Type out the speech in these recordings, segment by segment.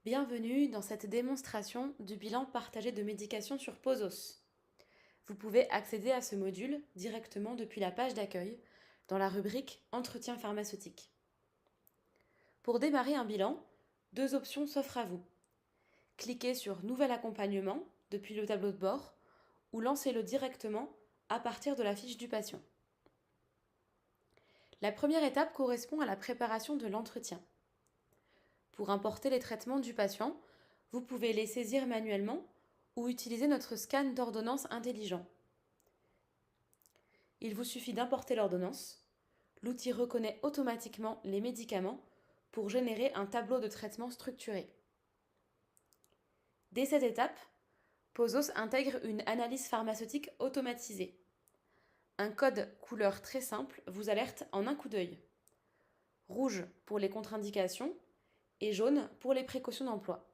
Bienvenue dans cette démonstration du bilan partagé de médication sur Pozos. Vous pouvez accéder à ce module directement depuis la page d'accueil dans la rubrique Entretien pharmaceutique. Pour démarrer un bilan, deux options s'offrent à vous. Cliquez sur Nouvel accompagnement depuis le tableau de bord ou lancez-le directement à partir de la fiche du patient. La première étape correspond à la préparation de l'entretien. Pour importer les traitements du patient, vous pouvez les saisir manuellement ou utiliser notre scan d'ordonnance intelligent. Il vous suffit d'importer l'ordonnance. L'outil reconnaît automatiquement les médicaments pour générer un tableau de traitement structuré. Dès cette étape, Pozos intègre une analyse pharmaceutique automatisée. Un code couleur très simple vous alerte en un coup d'œil. Rouge pour les contre-indications et jaune pour les précautions d'emploi.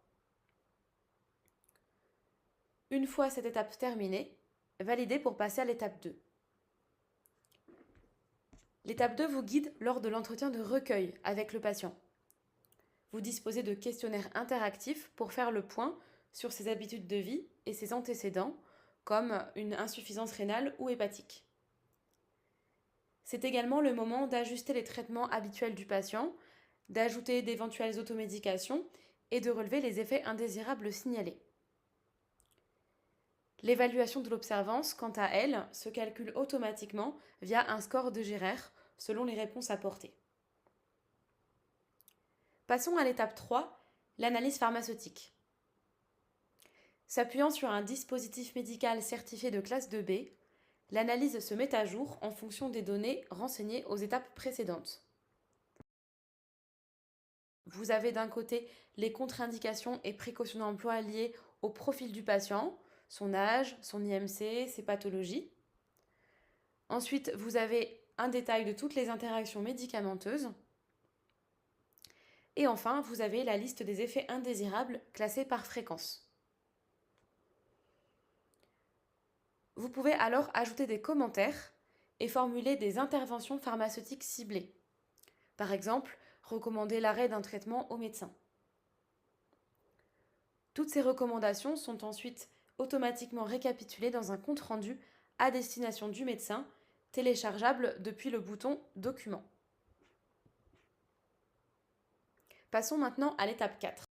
Une fois cette étape terminée, validez pour passer à l'étape 2. L'étape 2 vous guide lors de l'entretien de recueil avec le patient. Vous disposez de questionnaires interactifs pour faire le point sur ses habitudes de vie et ses antécédents, comme une insuffisance rénale ou hépatique. C'est également le moment d'ajuster les traitements habituels du patient, d'ajouter d'éventuelles automédications et de relever les effets indésirables signalés. L'évaluation de l'observance, quant à elle, se calcule automatiquement via un score de Gérard selon les réponses apportées. Passons à l'étape 3, l'analyse pharmaceutique. S'appuyant sur un dispositif médical certifié de classe 2B, l'analyse se met à jour en fonction des données renseignées aux étapes précédentes. Vous avez d'un côté les contre-indications et précautions d'emploi liées au profil du patient, son âge, son IMC, ses pathologies. Ensuite, vous avez un détail de toutes les interactions médicamenteuses. Et enfin, vous avez la liste des effets indésirables classés par fréquence. Vous pouvez alors ajouter des commentaires et formuler des interventions pharmaceutiques ciblées. Par exemple, recommander l'arrêt d'un traitement au médecin. Toutes ces recommandations sont ensuite automatiquement récapitulées dans un compte-rendu à destination du médecin, téléchargeable depuis le bouton Documents. Passons maintenant à l'étape 4.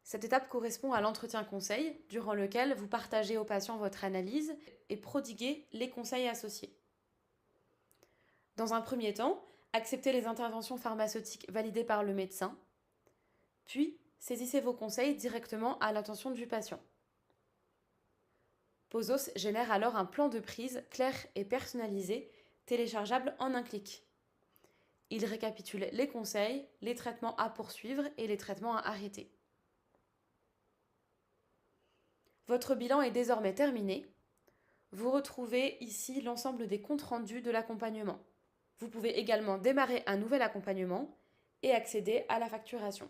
Cette étape correspond à l'entretien conseil, durant lequel vous partagez au patient votre analyse et prodiguez les conseils associés. Dans un premier temps, acceptez les interventions pharmaceutiques validées par le médecin, puis saisissez vos conseils directement à l'attention du patient. Pozos génère alors un plan de prise clair et personnalisé, téléchargeable en un clic. Il récapitule les conseils, les traitements à poursuivre et les traitements à arrêter. Votre bilan est désormais terminé. Vous retrouvez ici l'ensemble des comptes rendus de l'accompagnement. Vous pouvez également démarrer un nouvel accompagnement et accéder à la facturation.